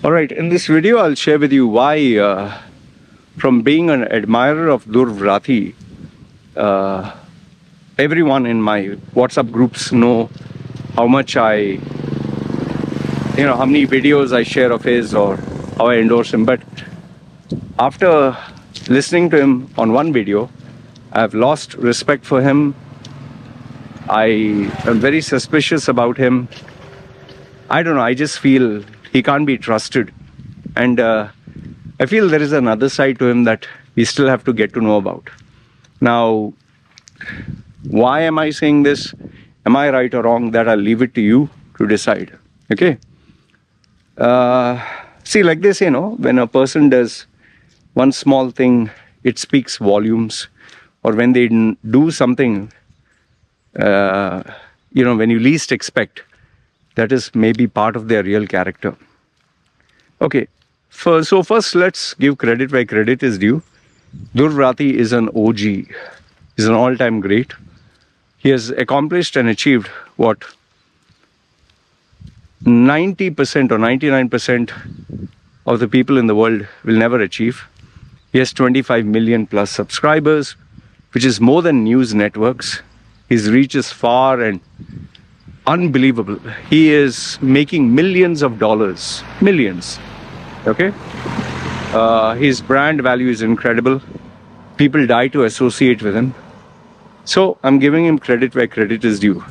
Alright, in this video I'll share with you why from being an admirer of Dhruv Rathee, everyone in my WhatsApp groups know how much how many videos I share of his or how I endorse him. But after listening to him on one video, I've lost respect for him. I am very suspicious about him. I don't know, I just feel he can't be trusted. And I feel there is another side to him that we still have to get to know about. Now, why am I saying this? Am I right or wrong? That I'll leave it to you to decide. Okay? See, like they say, when a person does one small thing, it speaks volumes. Or when they do something, when you least expect, that is maybe part of their real character. Okay, so first let's give credit where credit is due. Dhruv Rathee is an OG. He's an all-time great. He has accomplished and achieved what 90% or 99% of the people in the world will never achieve. He has 25 million plus subscribers, which is more than news networks. His reach is far and unbelievable. He is making millions of dollars. Millions. Okay? His brand value is incredible. People die to associate with him. So I'm giving him credit where credit is due.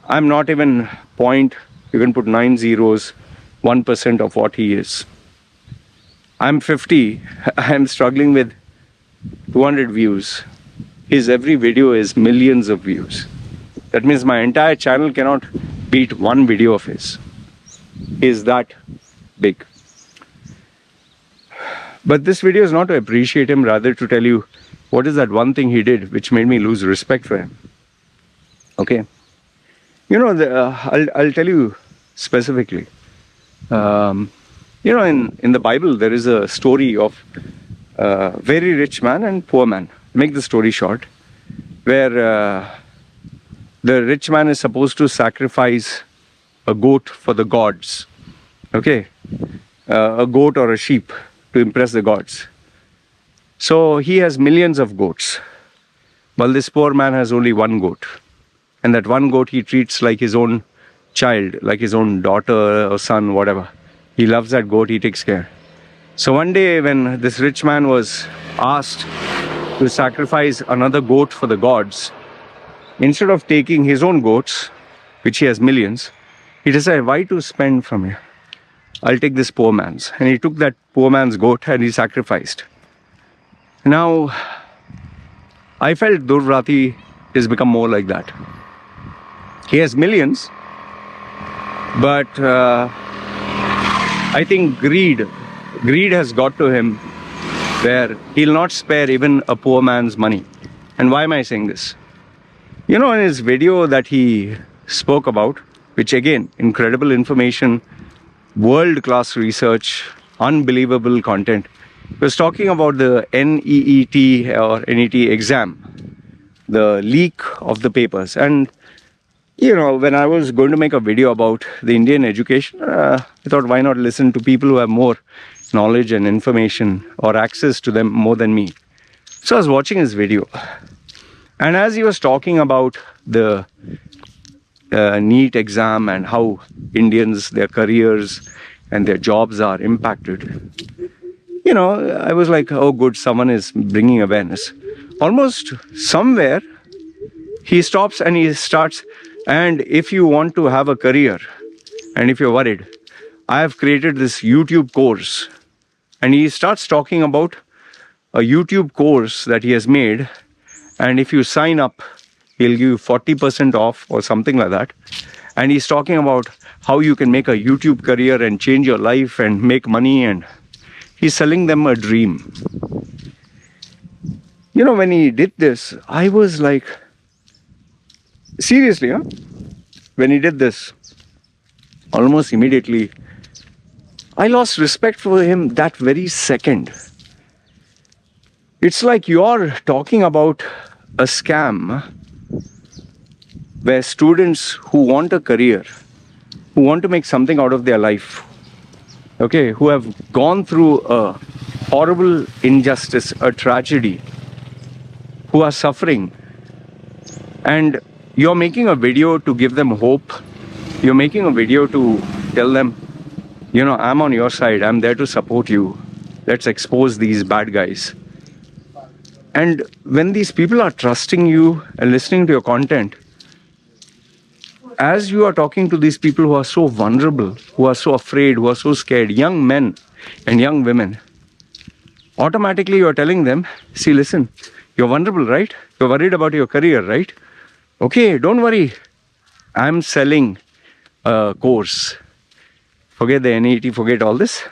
I'm not even you can put 9 zeros, 1% of what he is. I'm 50. I'm struggling with 200 views. His every video is millions of views. That means my entire channel cannot beat one video of his. He is that big. But this video is not to appreciate him, rather to tell you what is that one thing he did which made me lose respect for him. Okay? I'll tell you specifically. In the Bible, there is a story of a very rich man and poor man. Make the story short, where the rich man is supposed to sacrifice a goat for the gods. Okay? A goat or a sheep to impress the gods. So he has millions of goats, while this poor man has only one goat. And that one goat he treats like his own child, like his own daughter or son, whatever. He loves that goat, he takes care. So one day when this rich man was asked to sacrifice another goat for the gods, instead of taking his own goats, which he has millions, he decided, why to spend from here? I'll take this poor man's. And he took that poor man's goat and he sacrificed. Now, I felt Dhruv Rathee has become more like that. He has millions, but I think greed has got to him where he'll not spare even a poor man's money. And why am I saying this? In his video that he spoke about, which again, incredible information, world-class research, unbelievable content, he was talking about the NEET or NET exam, the leak of the papers. And when I was going to make a video about the Indian education, I thought, why not listen to people who have more knowledge and information or access to them more than me. So I was watching his video. And as he was talking about the NEET exam and how Indians, their careers and their jobs are impacted, I was like, oh good, someone is bringing awareness. Almost somewhere, he stops and he starts, and if you want to have a career, and if you're worried, I have created this YouTube course. And he starts talking about a YouTube course that he has made. And if you sign up, he'll give you 40% off or something like that. And he's talking about how you can make a YouTube career and change your life and make money. And he's selling them a dream. When he did this, I was like, seriously, when he did this, almost immediately, I lost respect for him that very second. It's like you're talking about a scam where students who want a career, who want to make something out of their life, okay, who have gone through a horrible injustice, a tragedy, who are suffering, and you're making a video to give them hope. You're making a video to tell them, I'm on your side, I'm there to support you. Let's expose these bad guys. And when these people are trusting you and listening to your content, as you are talking to these people who are so vulnerable, who are so afraid, who are so scared, young men and young women, automatically you're telling them, see, listen, you're vulnerable, right? You're worried about your career, right? Okay, don't worry. I'm selling a course. Forget the NET, forget all this.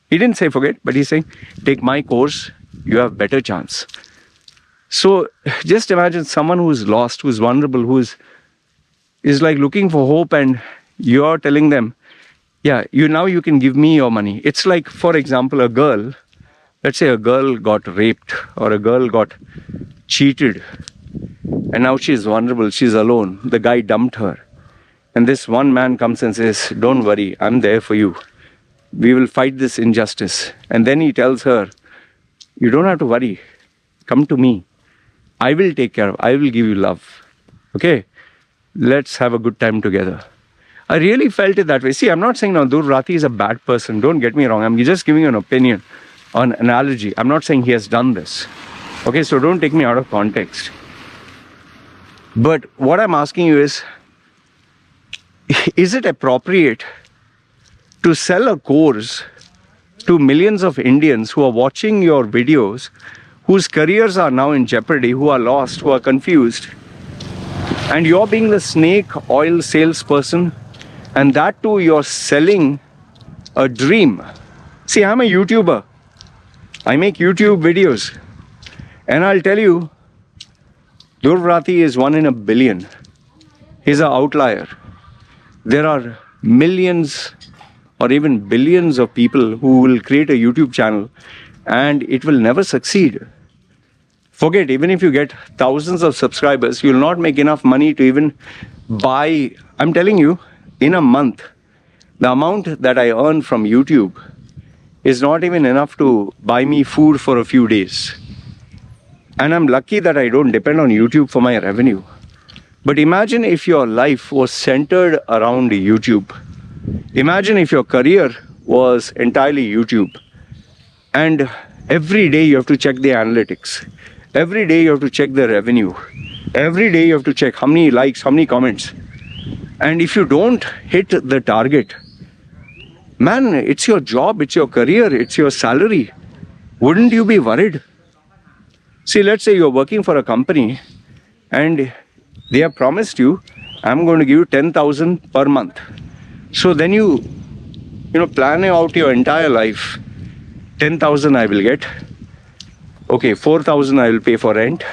He didn't say forget, but he's saying, take my course, you have better chance. So just imagine someone who's lost, who's vulnerable, who's is like looking for hope, and you're telling them, yeah, you can give me your money. It's like, for example, a girl, let's say a girl got raped or a girl got cheated, and now she's vulnerable, she's alone, the guy dumped her. And this one man comes and says, don't worry, I'm there for you. We will fight this injustice. And then he tells her, you don't have to worry. Come to me. I will take care of, I will give you love. Okay? Let's have a good time together. I really felt it that way. See, I'm not saying now Dhruv Rathee is a bad person. Don't get me wrong. I'm just giving you an opinion, an analogy. I'm not saying he has done this. Okay, so don't take me out of context. But what I'm asking you is it appropriate to sell a course to millions of Indians who are watching your videos, whose careers are now in jeopardy, who are lost, who are confused, and you're being the snake oil salesperson, and that too you're selling a dream. See, I'm a YouTuber. I make YouTube videos. And I'll tell you, Dhruv Rathee is 1 in a billion. He's an outlier. There are millions or even billions of people who will create a YouTube channel and it will never succeed. Forget, even if you get thousands of subscribers, you'll not make enough money to even buy. I'm telling you, in a month, the amount that I earn from YouTube is not even enough to buy me food for a few days. And I'm lucky that I don't depend on YouTube for my revenue. But imagine if your life was centered around YouTube. Imagine if your career was entirely YouTube. And every day you have to check the analytics. Every day you have to check the revenue. Every day you have to check how many likes, how many comments. And if you don't hit the target, man, it's your job, it's your career, it's your salary. Wouldn't you be worried? See, let's say you're working for a company and they have promised you, I'm going to give you 10,000 per month. So then you plan out your entire life. 10,000 I will get. Okay, 4,000 I will pay for rent.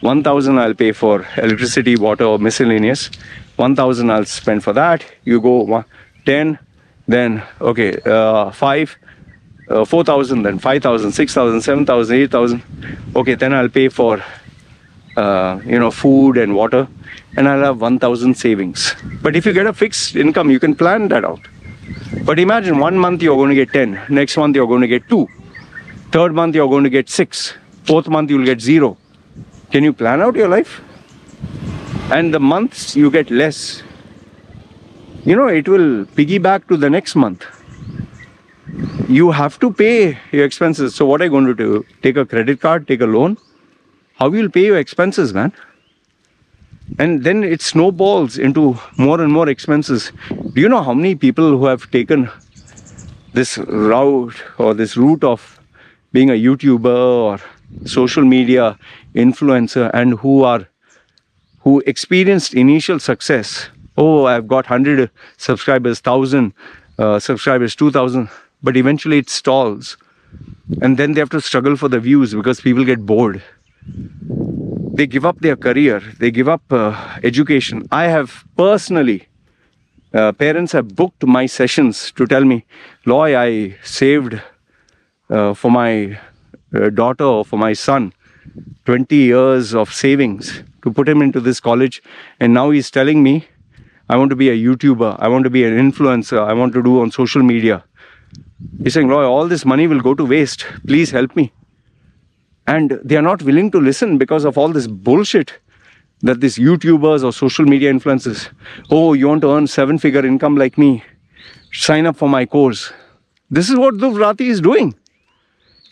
1,000 I'll pay for electricity, water, or miscellaneous. 1,000 I'll spend for that. You go 10, then 5, 4,000, then 5,000, 6,000, 7,000, 8,000. Okay, then I'll pay for food and water, and I'll have 1,000 savings. But if you get a fixed income, you can plan that out. But imagine 1 month you're going to get 10, next month you're going to get 2, third month you're going to get 6, fourth month you'll get 0. Can you plan out your life? And the months you get less, it will piggyback to the next month. You have to pay your expenses. So what are you going to do? Take a credit card, take a loan? How will you pay your expenses, man? And then it snowballs into more and more expenses. Do you know how many people who have taken this route or this route of being a YouTuber or social media influencer and who experienced initial success? Oh, I've got 100 subscribers, 1,000 subscribers, 2,000, but eventually it stalls. And then they have to struggle for the views because people get bored. They give up their career, they give up education. I have personally, parents have booked my sessions to tell me, Loy, I saved for my daughter or for my son 20 years of savings to put him into this college, and now he's telling me, I want to be a YouTuber, I want to be an influencer, I want to do on social media. He's saying, Roy, all this money will go to waste. Please help me. And they are not willing to listen because of all this bullshit that these YouTubers or social media influencers, oh, you want to earn 7-figure income like me? Sign up for my course. This is what Dhruv Rathee is doing.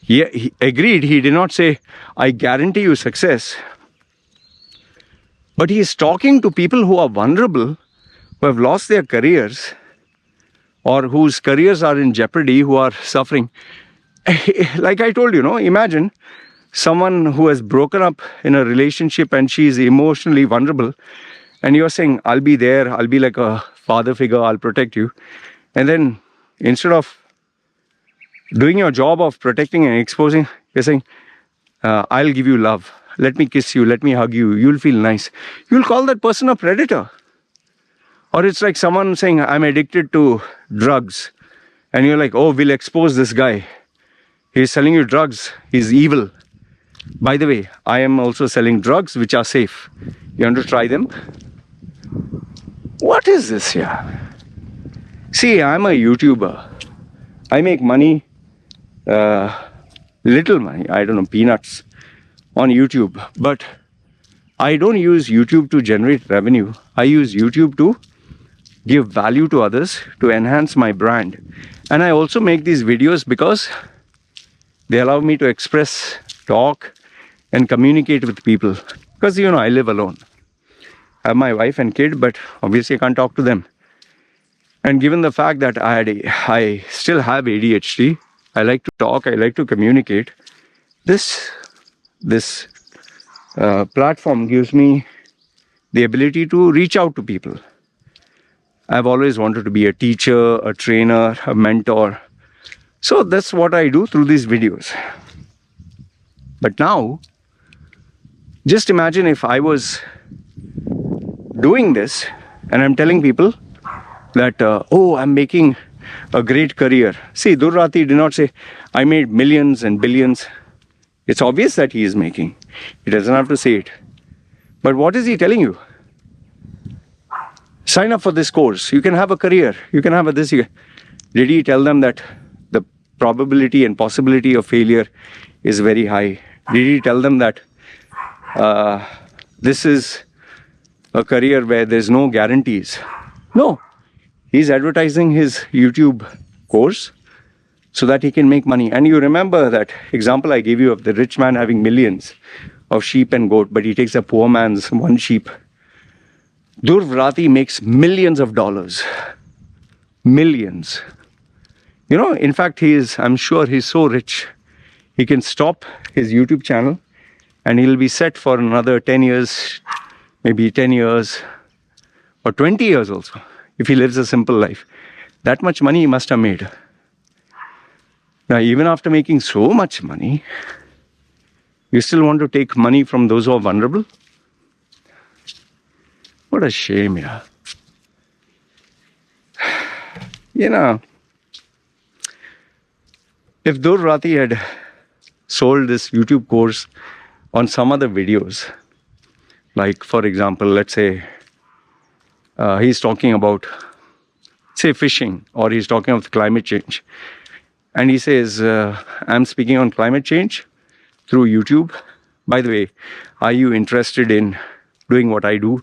He agreed. He did not say, I guarantee you success. But he is talking to people who are vulnerable, who have lost their careers, or whose careers are in jeopardy, who are suffering. Like I told you, imagine someone who has broken up in a relationship and she is emotionally vulnerable, and you're saying, I'll be there, I'll be like a father figure, I'll protect you. And then instead of doing your job of protecting and exposing, you're saying, I'll give you love. Let me kiss you, let me hug you, you'll feel nice. You'll call that person a predator. Or it's like someone saying, I'm addicted to drugs. And you're like, oh, we'll expose this guy. He's selling you drugs, he's evil. By the way, I am also selling drugs which are safe. You want to try them? What is this here? See, I'm a YouTuber. I make money, little money, I don't know, peanuts on YouTube. But I don't use YouTube to generate revenue. I use YouTube to give value to others, to enhance my brand. And I also make these videos because they allow me to express, talk, and communicate with people. Because, I live alone. I have my wife and kid, but obviously I can't talk to them. And given the fact that I still have ADHD, I like to talk, I like to communicate. This platform gives me the ability to reach out to people. I've always wanted to be a teacher, a trainer, a mentor. So that's what I do through these videos. But now, just imagine if I was doing this and I'm telling people that, I'm making a great career. See, Dhruv Rathee did not say, I made millions and billions. It's obvious that he is making. He doesn't have to say it. But what is he telling you? Sign up for this course. You can have a career. You can have a this. Did he tell them that the probability and possibility of failure is very high? Did he tell them that this is a career where there's no guarantees? No. He's advertising his YouTube course so that he can make money. And you remember that example I gave you of the rich man having millions of sheep and goat, but he takes a poor man's one sheep. Dhruv Rathee makes millions of dollars. Millions. In fact, I'm sure he's so rich, he can stop his YouTube channel and he'll be set for another 10 years, maybe 10 years, or 20 years also, if he lives a simple life. That much money he must have made. Now, even after making so much money, you still want to take money from those who are vulnerable? What a shame, yeah. If Dhruv Rathee had sold this YouTube course on some other videos, like, for example, let's say he's talking about, say, fishing, or he's talking about climate change. And he says, I'm speaking on climate change through YouTube. By the way, are you interested in doing what I do?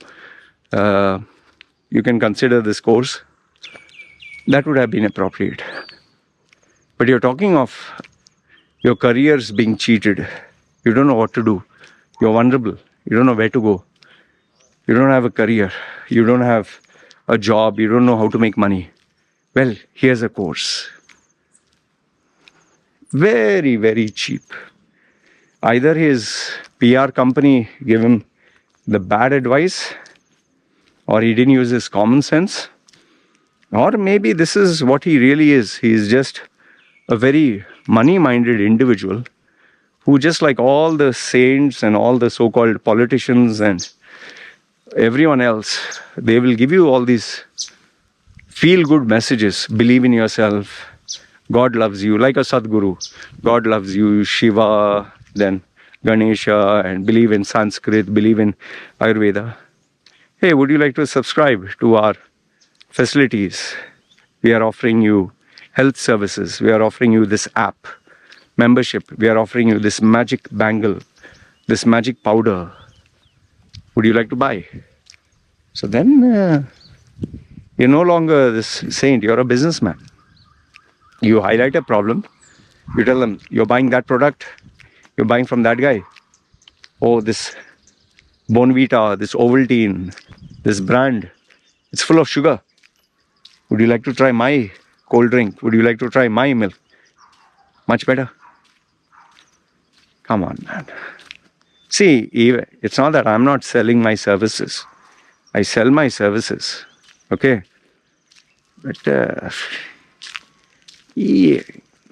You can consider this course. That would have been appropriate. But you're talking of your careers being cheated. You don't know what to do. You're vulnerable. You don't know where to go. You don't have a career. You don't have a job. You don't know how to make money. Well, here's a course. Very, very cheap. Either his PR company gave him the bad advice, or he didn't use his common sense, or maybe this is what he really is. He's just a very money-minded individual who, just like all the saints and all the so-called politicians and everyone else, they will give you all these feel-good messages. Believe in yourself. God loves you, like a Sadguru. God loves you, Shiva, then Ganesha, and believe in Sanskrit, believe in Ayurveda. Hey, would you like to subscribe to our facilities? We are offering you health services. We are offering you this app membership. We are offering you this magic bangle, this magic powder. Would you like to buy? So then you're no longer this saint. You're a businessman. You highlight a problem. You tell them, you're buying that product. You're buying from that guy. Oh, this Bonvita, this Ovaltine, this brand, it's full of sugar. Would you like to try my cold drink? Would you like to try my milk? Much better. Come on, man. See, it's not that I'm not selling my services. I sell my services. Okay? But yeah,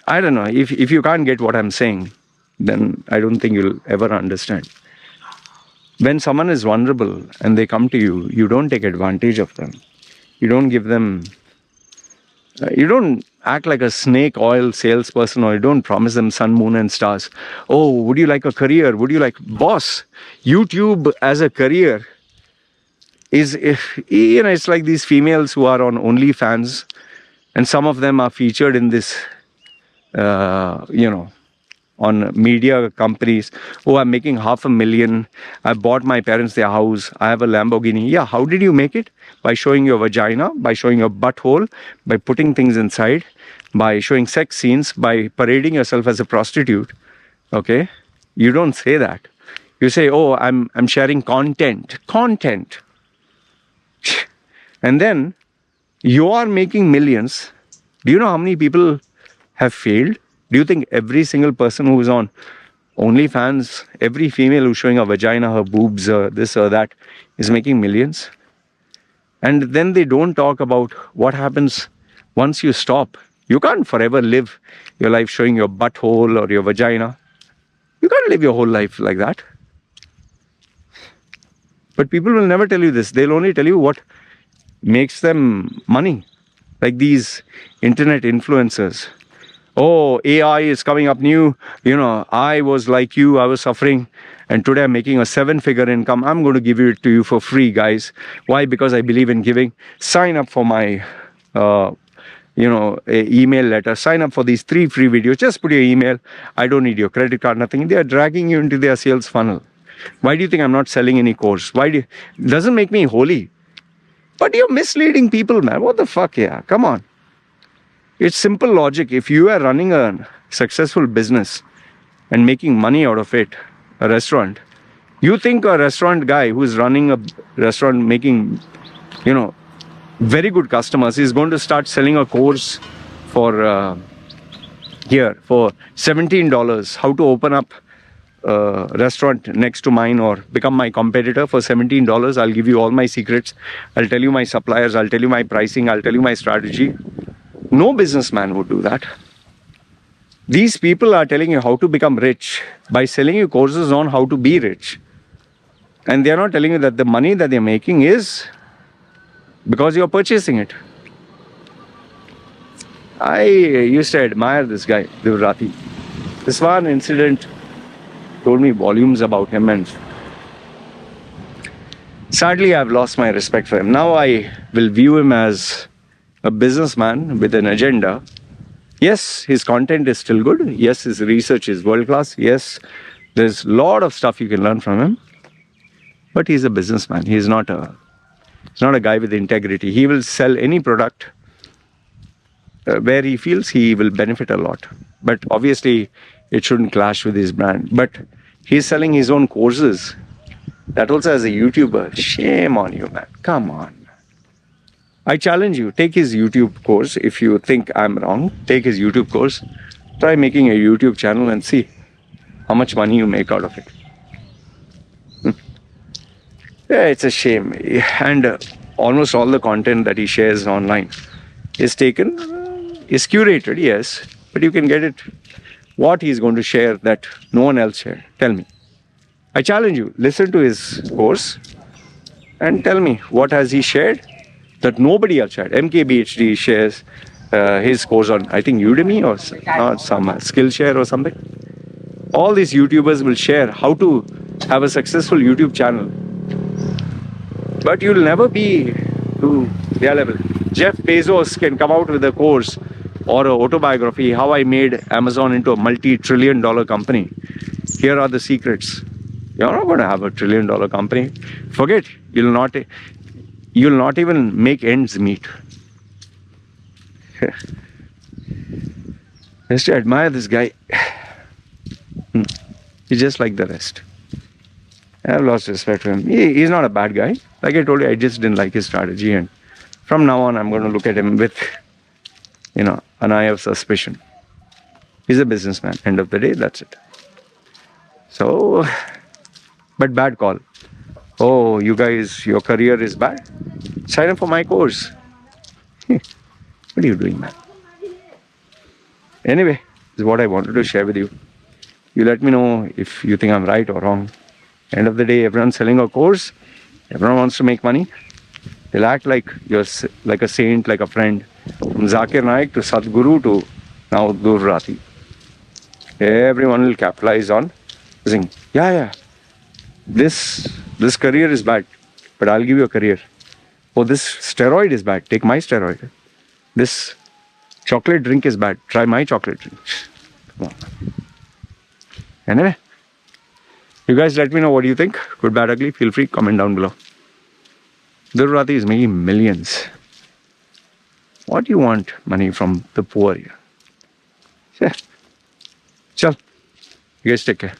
I don't know. If you can't get what I'm saying, then I don't think you'll ever understand. When someone is vulnerable and they come to you, you don't take advantage of them. You don't give them... you don't act like a snake oil salesperson, or you don't promise them sun, moon and stars. Oh, would you like a career? Would you like... Boss, YouTube as a career is... it's like these females who are on OnlyFans, and some of them are featured in this, on media companies. Oh, I'm making $500,000. I bought my parents their house. I have a Lamborghini. Yeah, how did you make it? By showing your vagina, by showing your butthole, by putting things inside, by showing sex scenes, by parading yourself as a prostitute. Okay? You don't say that. You say, oh, I'm sharing content. Content. And then you are making millions. Do you know how many people have failed? Do you think every single person who is on OnlyFans, every female who's showing her vagina, her boobs, this or that, is making millions? And then they don't talk about what happens once you stop. You can't forever live your life showing your butthole or your vagina. You can't live your whole life like that. But people will never tell you this. They'll only tell you what makes them money. Like these internet influencers. Oh, AI is coming up new. I was like you, I was suffering. And today I'm making a 7-figure income. I'm going to give it to you for free, guys. Why? Because I believe in giving. Sign up for my, email letter. Sign up for these 3 free videos. Just put your email. I don't need your credit card, nothing. They are dragging you into their sales funnel. Why do you think I'm not selling any course? It doesn't make me holy. But you're misleading people, man. What the fuck, yeah? Come on. It's simple logic. If you are running a successful business and making money out of it, a restaurant, you think a restaurant guy who's running a restaurant making, very good customers is going to start selling a course for $17, how to open up a restaurant next to mine or become my competitor for $17. I'll give you all my secrets. I'll tell you my suppliers. I'll tell you my pricing. I'll tell you my strategy. No businessman would do that. These people are telling you how to become rich by selling you courses on how to be rich. And they are not telling you that the money that they're making is because you're purchasing it. I used to admire this guy, Dhruv Rathee. This one incident told me volumes about him, and sadly I've lost my respect for him. Now I will view him as a businessman with an agenda. Yes, his content is still good. Yes, his research is world class. Yes, there's a lot of stuff you can learn from him. But he's a businessman. He's not a guy with integrity. He will sell any product where he feels he will benefit a lot. But obviously, it shouldn't clash with his brand. But he's selling his own courses. That also as a YouTuber. Shame on you, man. Come on. I challenge you, take his YouTube course. If you think I'm wrong, take his YouTube course. Try making a YouTube channel and see how much money you make out of it. Yeah, it's a shame. And almost all the content that he shares online is curated, yes. But you can get it, what he's going to share that no one else shared. Tell me. I challenge you, listen to his course and tell me what has he shared that nobody else shared. MKBHD shares his course on, I think, Udemy or some Skillshare or something. All these YouTubers will share how to have a successful YouTube channel. But you'll never be to their level. Jeff Bezos can come out with a course or an autobiography, how I made Amazon into a multi-trillion-dollar company. Here are the secrets. You're not going to have a trillion-dollar company. Forget. You'll not even make ends meet. Just admire this guy. He's just like the rest. I've lost respect for him. He's not a bad guy. Like I told you, I just didn't like his strategy, and from now on, I'm going to look at him with, an eye of suspicion. He's a businessman. End of the day, that's it. So, but bad call. Oh, you guys, your career is bad? Sign up for my course. What are you doing, man? Anyway, this is what I wanted to share with you. You let me know if you think I'm right or wrong. End of the day, everyone's selling a course. Everyone wants to make money. They'll act like you're like a saint, like a friend. From Zakir Naik to Sadhguru to now Dhruv Rathee. Everyone will capitalize on saying, yeah, this career is bad, but I'll give you a career. Oh, this steroid is bad. Take my steroid. This chocolate drink is bad. Try my chocolate drink. Come on. Anyway, you guys let me know what you think. Good, bad, ugly. Feel free. Comment down below. Dhruv Rathee is making millions. What do you want money from the poor here? Yeah. Chal. You guys take care.